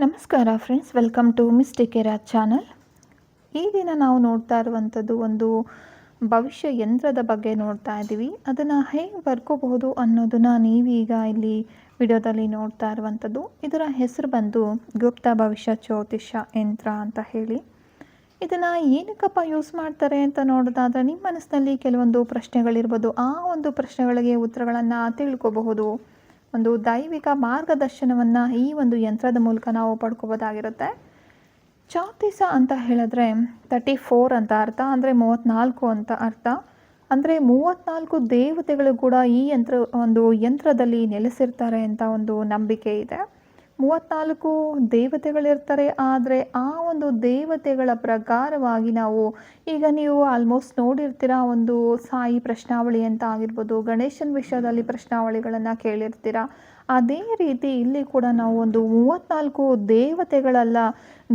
ನಮಸ್ಕಾರ friends, welcome to mistake era channel. ಈ ದಿನ ನಾವು ನೋಡ್ತಾ ಇರುವಂಥದ್ದು ಒಂದು ಭವಿಷ್ಯ ಯಂತ್ರದ ಬಗ್ಗೆ ನೋಡ್ತಾ ಇದ್ದೀವಿ. ಅದನ್ನು ಹೇಗೆ ಬರ್ಕೋಬಹುದು ಅನ್ನೋದನ್ನು ನೀವೀಗ ಇಲ್ಲಿ ವಿಡಿಯೋದಲ್ಲಿ ನೋಡ್ತಾ ಇರುವಂಥದ್ದು. ಇದರ ಹೆಸರು ಬಂದು ಗುಪ್ತ ಭವಿಷ್ಯ ಜ್ಯೋತಿಷ್ಯ ಯಂತ್ರ ಅಂತ ಹೇಳಿ. ಇದನ್ನು ಏನಕ್ಕಪ್ಪ ಯೂಸ್ ಮಾಡ್ತಾರೆ ಅಂತ ನೋಡೋದಾದರೆ ನಿಮ್ಮ ಮನಸ್ಸಿನಲ್ಲಿ ಕೆಲವೊಂದು ಪ್ರಶ್ನೆಗಳಿರ್ಬೋದು. ಆ ಒಂದು ಪ್ರಶ್ನೆಗಳಿಗೆ ಉತ್ತರಗಳನ್ನು ತಿಳ್ಕೋಬಹುದು. ಒಂದು ದೈವಿಕ ಮಾರ್ಗದರ್ಶನವನ್ನು ಈ ಒಂದು ಯಂತ್ರದ ಮೂಲಕ ನಾವು ಪಡ್ಕೋಬೋದಾಗಿರುತ್ತೆ. ಜ್ಯೋತಿಷ ಅಂತ ಹೇಳಿದ್ರೆ 34 ಅಂತ ಅರ್ಥ, ಅಂದರೆ 34 ಅಂತ ಅರ್ಥ. ಅಂದರೆ 34 ದೇವತೆಗಳು ಕೂಡ ಈ ಯಂತ್ರದಲ್ಲಿ ನೆಲೆಸಿರ್ತಾರೆ ಅಂತ ಒಂದು ನಂಬಿಕೆ ಇದೆ. 34 ದೇವತೆಗಳಿರ್ತಾರೆ. ಆದರೆ ಆ ಒಂದು ದೇವತೆಗಳ ಪ್ರಕಾರವಾಗಿ ನಾವು ಈಗ ನೀವು ಆಲ್ಮೋಸ್ಟ್ ನೋಡಿರ್ತೀರ, ಒಂದು ಸಾಯಿ ಪ್ರಶ್ನಾವಳಿ ಅಂತ ಆಗಿರ್ಬೋದು, ಗಣೇಶನ ವಿಷಯದಲ್ಲಿ ಪ್ರಶ್ನಾವಳಿಗಳನ್ನು ಕೇಳಿರ್ತೀರ. ಅದೇ ರೀತಿ ಇಲ್ಲಿ ಕೂಡ ನಾವು ಒಂದು 34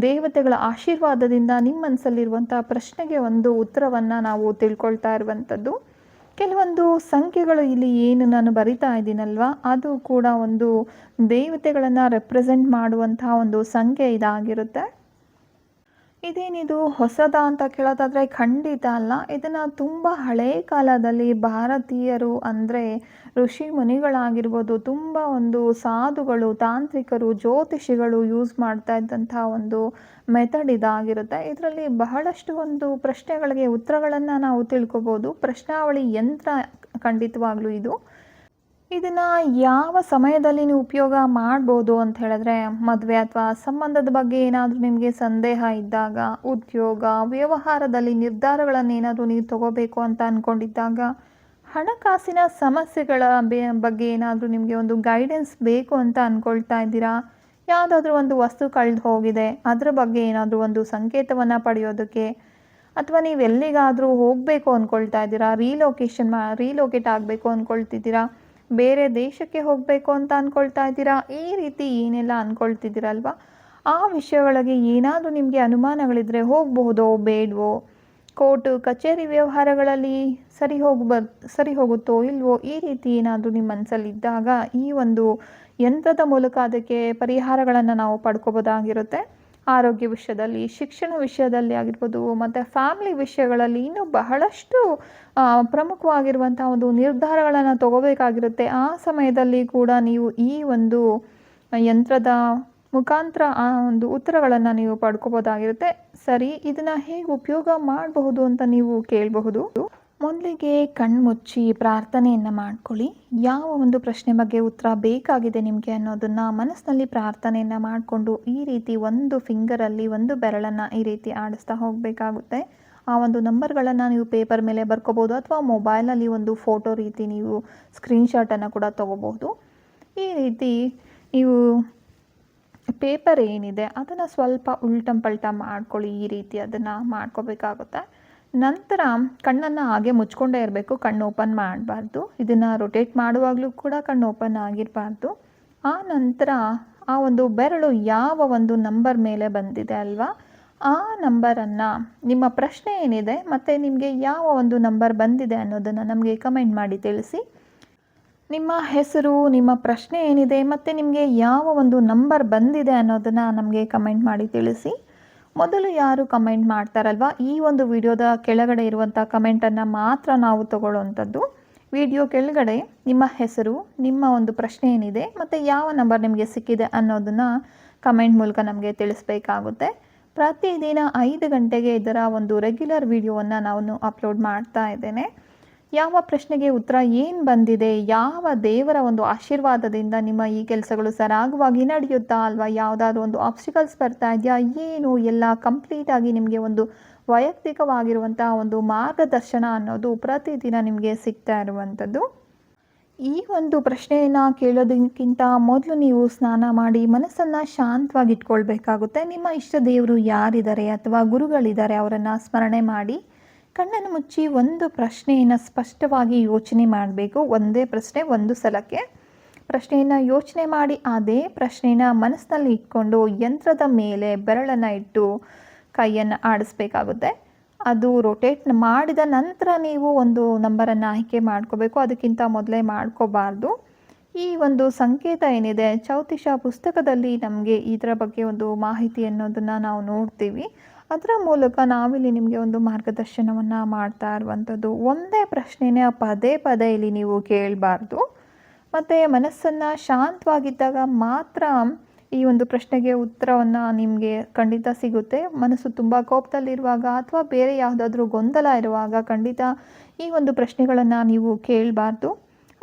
ದೇವತೆಗಳ ಆಶೀರ್ವಾದದಿಂದ ನಿಮ್ಮ ಮನಸ್ಸಲ್ಲಿರುವಂಥ ಪ್ರಶ್ನೆಗೆ ಒಂದು ಉತ್ತರವನ್ನು ನಾವು ತಿಳ್ಕೊಳ್ತಾ ಇರುವಂಥದ್ದು. ಕೆಲವೊಂದು ಸಂಖ್ಯೆಗಳು ಇಲ್ಲಿ ಏನು ನಾನು ಬರಿತಾ ಇದ್ದೀನಲ್ವ, ಅದು ಕೂಡ ಒಂದು ದೇವತೆಗಳನ್ನು ರೆಪ್ರೆಸೆಂಟ್ ಮಾಡುವಂತಹ ಒಂದು ಸಂಖ್ಯೆ ಇದಾಗಿರುತ್ತೆ. ಇದೇನಿದು ಹೊಸದ ಅಂತ ಕೇಳೋದಾದರೆ ಖಂಡಿತ ಅಲ್ಲ. ಇದನ್ನು ತುಂಬ ಹಳೆಯ ಕಾಲದಲ್ಲಿ ಭಾರತೀಯರು, ಅಂದರೆ ಋಷಿ ಮುನಿಗಳಾಗಿರ್ಬೋದು, ತುಂಬ ಒಂದು ಸಾಧುಗಳು, ತಾಂತ್ರಿಕರು, ಜ್ಯೋತಿಷಿಗಳು ಯೂಸ್ ಮಾಡ್ತಾ ಇದ್ದಂಥ ಒಂದು ಮೆಥಡ್ ಇದಾಗಿರುತ್ತೆ. ಇದರಲ್ಲಿ ಬಹಳಷ್ಟು ಒಂದು ಪ್ರಶ್ನೆಗಳಿಗೆ ಉತ್ತರಗಳನ್ನು ನಾವು ತಿಳ್ಕೊಬೋದು. ಪ್ರಶ್ನಾವಳಿ ಯಂತ್ರ ಖಂಡಿತವಾಗ್ಲೂ ಇದನ್ನು ಯಾವ ಸಮಯದಲ್ಲಿ ನೀವು ಉಪಯೋಗ ಮಾಡ್ಬೋದು ಅಂತ ಹೇಳಿದ್ರೆ, ಮದುವೆ ಅಥವಾ ಸಂಬಂಧದ ಬಗ್ಗೆ ಏನಾದರೂ ನಿಮಗೆ ಸಂದೇಹ ಇದ್ದಾಗ, ಉದ್ಯೋಗ ವ್ಯವಹಾರದಲ್ಲಿ ನಿರ್ಧಾರಗಳನ್ನು ಏನಾದರೂ ನೀವು ತಗೋಬೇಕು ಅಂತ ಅಂದ್ಕೊಂಡಿದ್ದಾಗ, ಹಣಕಾಸಿನ ಸಮಸ್ಯೆಗಳ ಬಗ್ಗೆ ಏನಾದರೂ ನಿಮಗೆ ಒಂದು ಗೈಡೆನ್ಸ್ ಬೇಕು ಅಂತ ಅಂದ್ಕೊಳ್ತಾ ಇದ್ದೀರಾ, ಯಾವುದಾದ್ರೂ ಒಂದು ವಸ್ತು ಕಳೆದು ಹೋಗಿದೆ ಅದರ ಬಗ್ಗೆ ಏನಾದರೂ ಒಂದು ಸಂಕೇತವನ್ನು ಪಡೆಯೋದಕ್ಕೆ, ಅಥವಾ ನೀವು ಎಲ್ಲಿಗಾದರೂ ಹೋಗಬೇಕು ಅಂದ್ಕೊಳ್ತಾ ಇದ್ದೀರಾ, ರೀಲೊಕೇಟ್ ಆಗಬೇಕು ಅಂದ್ಕೊಳ್ತಿದ್ದೀರಾ, ಬೇರೆ ದೇಶಕ್ಕೆ ಹೋಗಬೇಕು ಅಂತ ಅಂದ್ಕೊಳ್ತಾ ಇದ್ದೀರಾ, ಈ ರೀತಿ ಏನೆಲ್ಲ ಅಂದ್ಕೊಳ್ತಿದ್ದೀರಲ್ವ, ಆ ವಿಷಯಗಳಿಗೆ ಏನಾದರೂ ನಿಮಗೆ ಅನುಮಾನಗಳಿದ್ದರೆ ಹೋಗಬಹುದೋ ಬೇಡವೋ, ಕೋರ್ಟು ಕಚೇರಿ ವ್ಯವಹಾರಗಳಲ್ಲಿ ಸರಿ ಹೋಗುತ್ತೋ ಇಲ್ವೋ, ಈ ರೀತಿ ಏನಾದರೂ ನಿಮ್ಮ ಮನಸ್ಸಲ್ಲಿದ್ದಾಗ ಈ ಒಂದು ಯಂತ್ರದ ಮೂಲಕ ಅದಕ್ಕೆ ಪರಿಹಾರಗಳನ್ನು ನಾವು ಪಡ್ಕೋಬೋದಾಗಿರುತ್ತೆ. ಆರೋಗ್ಯ ವಿಷಯದಲ್ಲಿ, ಶಿಕ್ಷಣ ವಿಷಯದಲ್ಲಿ ಆಗಿರ್ಬೋದು, ಮತ್ತು ಫ್ಯಾಮಿಲಿ ವಿಷಯಗಳಲ್ಲಿ ಇನ್ನೂ ಬಹಳಷ್ಟು ಪ್ರಮುಖವಾಗಿರುವಂಥ ಒಂದು ನಿರ್ಧಾರಗಳನ್ನು ತಗೋಬೇಕಾಗಿರುತ್ತೆ. ಆ ಸಮಯದಲ್ಲಿ ಕೂಡ ನೀವು ಈ ಒಂದು ಯಂತ್ರದ ಮುಖಾಂತರ ಆ ಒಂದು ಉತ್ತರಗಳನ್ನು ನೀವು ಪಡ್ಕೋಬೋದಾಗಿರುತ್ತೆ. ಸರಿ, ಇದನ್ನು ಹೇಗೆ ಉಪಯೋಗ ಮಾಡಬಹುದು ಅಂತ ನೀವು ಕೇಳಬಹುದು. ಮೊದಲಿಗೆ ಕಣ್ಮುಚ್ಚಿ ಪ್ರಾರ್ಥನೆಯನ್ನು ಮಾಡ್ಕೊಳ್ಳಿ. ಯಾವ ಒಂದು ಪ್ರಶ್ನೆ ಬಗ್ಗೆ ಉತ್ತರ ಬೇಕಾಗಿದೆ ನಿಮಗೆ ಅನ್ನೋದನ್ನು ಮನಸ್ಸಿನಲ್ಲಿ ಪ್ರಾರ್ಥನೆಯನ್ನು ಮಾಡಿಕೊಂಡು ಈ ರೀತಿ ಒಂದು ಫಿಂಗರಲ್ಲಿ ಒಂದು ಬೆರಳನ್ನು ಈ ರೀತಿ ಆಡಿಸ್ತಾ ಹೋಗಬೇಕಾಗುತ್ತೆ. ಆ ಒಂದು ನಂಬರ್ಗಳನ್ನು ನೀವು ಪೇಪರ್ ಮೇಲೆ ಬರ್ಕೋಬೋದು, ಅಥವಾ ಮೊಬೈಲಲ್ಲಿ ಒಂದು ಫೋಟೋ ರೀತಿ ನೀವು ಸ್ಕ್ರೀನ್ಶಾಟನ್ನು ಕೂಡ ತೊಗೋಬೋದು. ಈ ರೀತಿ ನೀವು ಪೇಪರ್ ಏನಿದೆ ಅದನ್ನು ಸ್ವಲ್ಪ ಉಲ್ಟಂಪಲ್ಟ ಮಾಡ್ಕೊಳ್ಳಿ. ಈ ರೀತಿ ಅದನ್ನು ಮಾಡ್ಕೋಬೇಕಾಗುತ್ತೆ. ನಂತರ ಕಣ್ಣನ್ನು ಹಾಗೆ ಮುಚ್ಕೊಂಡೇ ಇರಬೇಕು, ಕಣ್ಣು ಓಪನ್ ಮಾಡಬಾರ್ದು. ಇದನ್ನು ರೊಟೇಟ್ ಮಾಡುವಾಗಲೂ ಕೂಡ ಕಣ್ಣು ಓಪನ್ ಆಗಿರಬಾರ್ದು. ಆ ನಂತರ ಆ ಒಂದು ಬೆರಳು ಯಾವ ಒಂದು ನಂಬರ್ ಮೇಲೆ ಬಂದಿದೆ ಅಲ್ವಾ, ಆ ನಂಬರನ್ನು, ನಿಮ್ಮ ಪ್ರಶ್ನೆ ಏನಿದೆ ಮತ್ತು ನಿಮಗೆ ಯಾವ ಒಂದು ನಂಬರ್ ಬಂದಿದೆ ಅನ್ನೋದನ್ನು ನಮಗೆ ಕಮೆಂಟ್ ಮಾಡಿ ತಿಳಿಸಿ. ನಿಮ್ಮ ಹೆಸರು, ನಿಮ್ಮ ಪ್ರಶ್ನೆ ಏನಿದೆ ಮತ್ತು ನಿಮಗೆ ಯಾವ ಒಂದು ನಂಬರ್ ಬಂದಿದೆ ಅನ್ನೋದನ್ನು ನಮಗೆ ಕಮೆಂಟ್ ಮಾಡಿ ತಿಳಿಸಿ. ಮೊದಲು ಯಾರು ಕಮೆಂಟ್ ಮಾಡ್ತಾರಲ್ವ, ಈ ಒಂದು ವಿಡಿಯೋದ ಕೆಳಗಡೆ ಇರುವಂಥ ಕಮೆಂಟನ್ನು ಮಾತ್ರ ನಾವು ತಗೊಳ್ಳೋವಂಥದ್ದು. ವಿಡಿಯೋ ಕೆಳಗಡೆ ನಿಮ್ಮ ಹೆಸರು, ನಿಮ್ಮ ಒಂದು ಪ್ರಶ್ನೆ ಏನಿದೆ ಮತ್ತು ಯಾವ ನಂಬರ್ ನಿಮಗೆ ಸಿಕ್ಕಿದೆ ಅನ್ನೋದನ್ನು ಕಮೆಂಟ್ ಮೂಲಕ ನಮಗೆ ತಿಳಿಸ್ಬೇಕಾಗುತ್ತೆ. ಪ್ರತಿದಿನ 5 ಗಂಟೆಗೆ ಇದರ ಒಂದು ರೆಗ್ಯುಲರ್ ವಿಡಿಯೋವನ್ನು ನಾನು ಅಪ್ಲೋಡ್ ಮಾಡ್ತಾ ಇದ್ದೇನೆ. ಯಾವ ಪ್ರಶ್ನೆಗೆ ಉತ್ತರ ಏನು ಬಂದಿದೆ, ಯಾವ ದೇವರ ಒಂದು ಆಶೀರ್ವಾದದಿಂದ ನಿಮ್ಮ ಈ ಕೆಲಸಗಳು ಸರಾಗವಾಗಿ ನಡೆಯುತ್ತಾ ಅಲ್ವಾ, ಯಾವುದಾದ್ರೂ ಒಂದು ಆಬ್ಸ್ಟಿಕಲ್ಸ್ ಬರ್ತಾ ಇದೆಯಾ, ಏನು ಎಲ್ಲ ಕಂಪ್ಲೀಟಾಗಿ ನಿಮಗೆ ಒಂದು ವೈಯಕ್ತಿಕವಾಗಿರುವಂಥ ಒಂದು ಮಾರ್ಗದರ್ಶನ ಅನ್ನೋದು ಪ್ರತಿದಿನ ನಿಮಗೆ ಸಿಗ್ತಾ ಇರುವಂಥದ್ದು. ಈ ಒಂದು ಪ್ರಶ್ನೆಯನ್ನು ಕೇಳೋದಕ್ಕಿಂತ ಮೊದಲು ನೀವು ಸ್ನಾನ ಮಾಡಿ ಮನಸ್ಸನ್ನು ಶಾಂತವಾಗಿ ಇಟ್ಕೊಳ್ಬೇಕಾಗುತ್ತೆ. ನಿಮ್ಮ ಇಷ್ಟ ದೇವರು ಯಾರಿದ್ದಾರೆ ಅಥವಾ ಗುರುಗಳಿದ್ದಾರೆ ಅವರನ್ನು ಸ್ಮರಣೆ ಮಾಡಿ ಕಣ್ಣನ್ನು ಮುಚ್ಚಿ ಒಂದು ಪ್ರಶ್ನೆಯನ್ನು ಸ್ಪಷ್ಟವಾಗಿ ಯೋಚನೆ ಮಾಡಬೇಕು. ಒಂದೇ ಪ್ರಶ್ನೆ ಒಂದು ಸಲಕ್ಕೆ ಪ್ರಶ್ನೆಯನ್ನು ಯೋಚನೆ ಮಾಡಿ ಅದೇ ಪ್ರಶ್ನೆಯನ್ನು ಮನಸ್ಸಿನಲ್ಲಿ ಇಟ್ಕೊಂಡು ಯಂತ್ರದ ಮೇಲೆ ಬೆರಳನ್ನು ಇಟ್ಟು ಕೈಯನ್ನು ಆಡಿಸ್ಬೇಕಾಗುತ್ತೆ. ಅದು ರೊಟೇಟ್ ಮಾಡಿದ ನಂತರ ನೀವು ಒಂದು ನಂಬರನ್ನು ಆಯ್ಕೆ ಮಾಡ್ಕೋಬೇಕು. ಅದಕ್ಕಿಂತ ಮೊದಲೇ ಮಾಡ್ಕೋಬಾರ್ದು. ಈ ಒಂದು ಸಂಕೇತ ಏನಿದೆ ಜ್ಯೋತಿಷ ಪುಸ್ತಕದಲ್ಲಿ ನಮಗೆ ಇದರ ಬಗ್ಗೆ ಒಂದು ಮಾಹಿತಿ ಅನ್ನೋದನ್ನು ನಾವು ನೋಡ್ತೀವಿ. ಅದರ ಮೂಲಕ ನಾವಿಲ್ಲಿ ನಿಮಗೆ ಒಂದು ಮಾರ್ಗದರ್ಶನವನ್ನು ಮಾಡ್ತಾ ಇರುವಂಥದ್ದು. ಒಂದೇ ಪ್ರಶ್ನೆನೇ ಪದೇ ಪದೇ ಇಲ್ಲಿ ನೀವು ಕೇಳಬಾರ್ದು. ಮತ್ತು ಮನಸ್ಸನ್ನು ಶಾಂತವಾಗಿದ್ದಾಗ ಮಾತ್ರ ಈ ಒಂದು ಪ್ರಶ್ನೆಗೆ ಉತ್ತರವನ್ನು ನಿಮಗೆ ಖಂಡಿತ ಸಿಗುತ್ತೆ. ಮನಸ್ಸು ತುಂಬ ಕೋಪದಲ್ಲಿರುವಾಗ ಅಥವಾ ಬೇರೆ ಯಾವುದಾದ್ರೂ ಗೊಂದಲ ಇರುವಾಗ ಖಂಡಿತ ಈ ಒಂದು ಪ್ರಶ್ನೆಗಳನ್ನು ನೀವು ಕೇಳಬಾರ್ದು.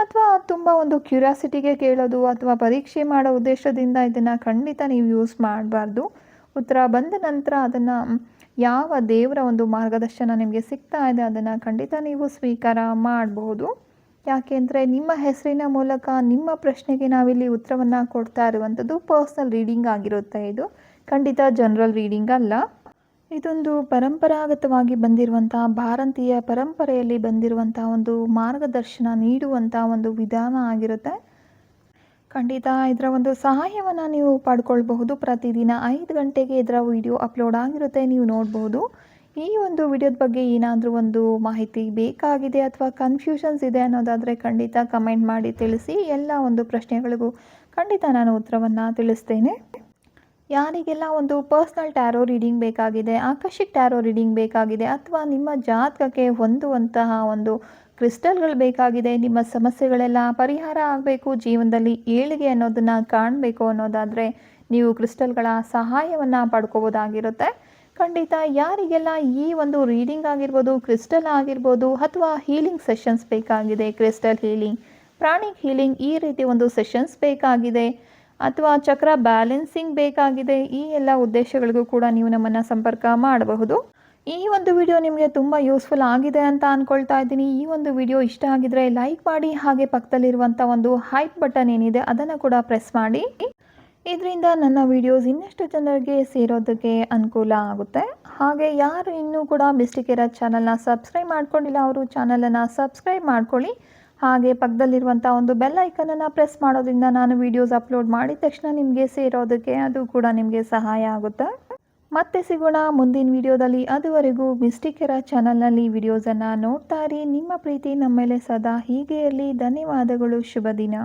ಅಥವಾ ತುಂಬ ಒಂದು ಕ್ಯೂರಿಯಾಸಿಟಿಗೆ ಕೇಳೋದು ಅಥವಾ ಪರೀಕ್ಷೆ ಮಾಡೋ ಉದ್ದೇಶದಿಂದ ಇದನ್ನು ಖಂಡಿತ ನೀವು ಯೂಸ್ ಮಾಡಬಾರ್ದು. ಉತ್ತರ ಬಂದ ನಂತರ ಅದನ್ನು ಯಾವ ದೇವರ ಒಂದು ಮಾರ್ಗದರ್ಶನ ನಿಮಗೆ ಸಿಗ್ತಾ ಇದೆ ಅದನ್ನು ಖಂಡಿತ ನೀವು ಸ್ವೀಕಾರ ಮಾಡಬಹುದು. ಯಾಕೆಂದರೆ ನಿಮ್ಮ ಹೆಸರಿನ ಮೂಲಕ ನಿಮ್ಮ ಪ್ರಶ್ನೆಗೆ ನಾವಿಲ್ಲಿ ಉತ್ತರವನ್ನು ಕೊಡ್ತಾ ಇರುವಂಥದ್ದು ಪರ್ಸ್ನಲ್ ರೀಡಿಂಗ್ ಆಗಿರುತ್ತೆ. ಇದು ಖಂಡಿತ ಜನರಲ್ ರೀಡಿಂಗ್ ಅಲ್ಲ. ಇದೊಂದು ಪರಂಪರಾಗತವಾಗಿ ಬಂದಿರುವಂಥ ಭಾರತೀಯ ಪರಂಪರೆಯಲ್ಲಿ ಬಂದಿರುವಂಥ ಒಂದು ಮಾರ್ಗದರ್ಶನ ನೀಡುವಂಥ ಒಂದು ವಿಧಾನ ಆಗಿರುತ್ತೆ. ಖಂಡಿತ ಇದರ ಒಂದು ಸಹಾಯವನ್ನು ನೀವು ಪಡ್ಕೊಳ್ಬಹುದು. ಪ್ರತಿದಿನ 5 ಗಂಟೆಗೆ ಇದರ ವಿಡಿಯೋ ಅಪ್ಲೋಡ್ ಆಗಿರುತ್ತೆ, ನೀವು ನೋಡ್ಬೋದು. ಈ ಒಂದು ವಿಡಿಯೋದ ಬಗ್ಗೆ ಏನಾದರೂ ಒಂದು ಮಾಹಿತಿ ಬೇಕಾಗಿದೆ ಅಥವಾ ಕನ್ಫ್ಯೂಷನ್ಸ್ ಇದೆ ಅನ್ನೋದಾದರೆ ಖಂಡಿತ ಕಮೆಂಟ್ ಮಾಡಿ ತಿಳಿಸಿ. ಎಲ್ಲ ಒಂದು ಪ್ರಶ್ನೆಗಳಿಗೂ ಖಂಡಿತ ನಾನು ಉತ್ತರವನ್ನು ತಿಳಿಸ್ತೇನೆ. ಯಾರಿಗೆಲ್ಲ ಒಂದು ಪರ್ಸ್ನಲ್ ಟ್ಯಾರೋ ರೀಡಿಂಗ್ ಬೇಕಾಗಿದೆ, ಆಕರ್ಷಿಕ್ ಟ್ಯಾರೋ ರೀಡಿಂಗ್ ಬೇಕಾಗಿದೆ ಅಥವಾ ನಿಮ್ಮ ಜಾತಕಕ್ಕೆ ಹೊಂದುವಂತಹ ಒಂದು ಕ್ರಿಸ್ಟಲ್ಗಳು ಬೇಕಾಗಿದೆ, ನಿಮ್ಮ ಸಮಸ್ಯೆಗಳೆಲ್ಲ ಪರಿಹಾರ ಆಗಬೇಕು, ಜೀವನದಲ್ಲಿ ಏಳಿಗೆ ಅನ್ನೋದನ್ನು ಕಾಣಬೇಕು ಅನ್ನೋದಾದರೆ ನೀವು ಕ್ರಿಸ್ಟಲ್ಗಳ ಸಹಾಯವನ್ನು ಪಡ್ಕೋಬೋದಾಗಿರುತ್ತೆ. ಖಂಡಿತ ಯಾರಿಗೆಲ್ಲ ಈ ಒಂದು ರೀಡಿಂಗ್ ಆಗಿರ್ಬೋದು, ಕ್ರಿಸ್ಟಲ್ ಆಗಿರ್ಬೋದು ಅಥವಾ ಹೀಲಿಂಗ್ ಸೆಷನ್ಸ್ ಬೇಕಾಗಿದೆ, ಕ್ರಿಸ್ಟಲ್ ಹೀಲಿಂಗ್, ಪ್ರಾಣಿಕ್ ಹೀಲಿಂಗ್, ಈ ರೀತಿ ಒಂದು ಸೆಷನ್ಸ್ ಬೇಕಾಗಿದೆ ಅಥವಾ ಚಕ್ರ ಬ್ಯಾಲೆನ್ಸಿಂಗ್ ಬೇಕಾಗಿದೆ, ಈ ಎಲ್ಲ ಉದ್ದೇಶಗಳಿಗೂ ಕೂಡ ನೀವು ನಮ್ಮನ್ನು ಸಂಪರ್ಕ ಮಾಡಬಹುದು. ಈ ಒಂದು ವಿಡಿಯೋ ನಿಮಗೆ ತುಂಬ ಯೂಸ್ಫುಲ್ ಆಗಿದೆ ಅಂತ ಅಂದ್ಕೊಳ್ತಾ ಇದ್ದೀನಿ. ಈ ಒಂದು ವಿಡಿಯೋ ಇಷ್ಟ ಆಗಿದ್ರೆ ಲೈಕ್ ಮಾಡಿ, ಹಾಗೆ ಪಕ್ಕದಲ್ಲಿರುವಂಥ ಒಂದು ಹೈಪ್ ಬಟನ್ ಏನಿದೆ ಅದನ್ನು ಕೂಡ ಪ್ರೆಸ್ ಮಾಡಿ. ಇದರಿಂದ ನನ್ನ ವಿಡಿಯೋಸ್ ಇನ್ನಷ್ಟು ಜನರಿಗೆ ಸೇರೋದಕ್ಕೆ ಅನುಕೂಲ ಆಗುತ್ತೆ. ಹಾಗೆ ಯಾರು ಇನ್ನೂ ಕೂಡ ಮಿಸ್ಟಿಕ್ ಏರಾ ಚಾನಲ್ನ ಸಬ್ಸ್ಕ್ರೈಬ್ ಮಾಡ್ಕೊಂಡಿಲ್ಲ ಅವರು ಚಾನಲನ್ನು ಸಬ್ಸ್ಕ್ರೈಬ್ ಮಾಡ್ಕೊಳ್ಳಿ. ಹಾಗೆ ಪಕ್ಕದಲ್ಲಿರುವಂಥ ಒಂದು ಬೆಲ್ ಐಕನನ್ನು ಪ್ರೆಸ್ ಮಾಡೋದ್ರಿಂದ ನಾನು ವೀಡಿಯೋಸ್ ಅಪ್ಲೋಡ್ ಮಾಡಿದ ತಕ್ಷಣ ನಿಮಗೆ ಸೇರೋದಕ್ಕೆ ಅದು ಕೂಡ ನಿಮಗೆ ಸಹಾಯ ಆಗುತ್ತೆ. ಮತ್ತೆ ಸಿಗೋಣ ಮುಂದಿನ ವಿಡಿಯೋದಲ್ಲಿ. ಅದುವರೆಗೂ ಮಿಸ್ಟಿಕ್ ಏರಾ ಚಾನಲ್ನಲ್ಲಿ ವಿಡಿಯೋಸನ್ನು ನೋಡ್ತಾ ಇರಿ. ನಿಮ್ಮ ಪ್ರೀತಿ ನಮ್ಮ ಮೇಲೆ ಸದಾ ಹೀಗೆ ಇರಲಿ. ಧನ್ಯವಾದಗಳು. ಶುಭ ದಿನ.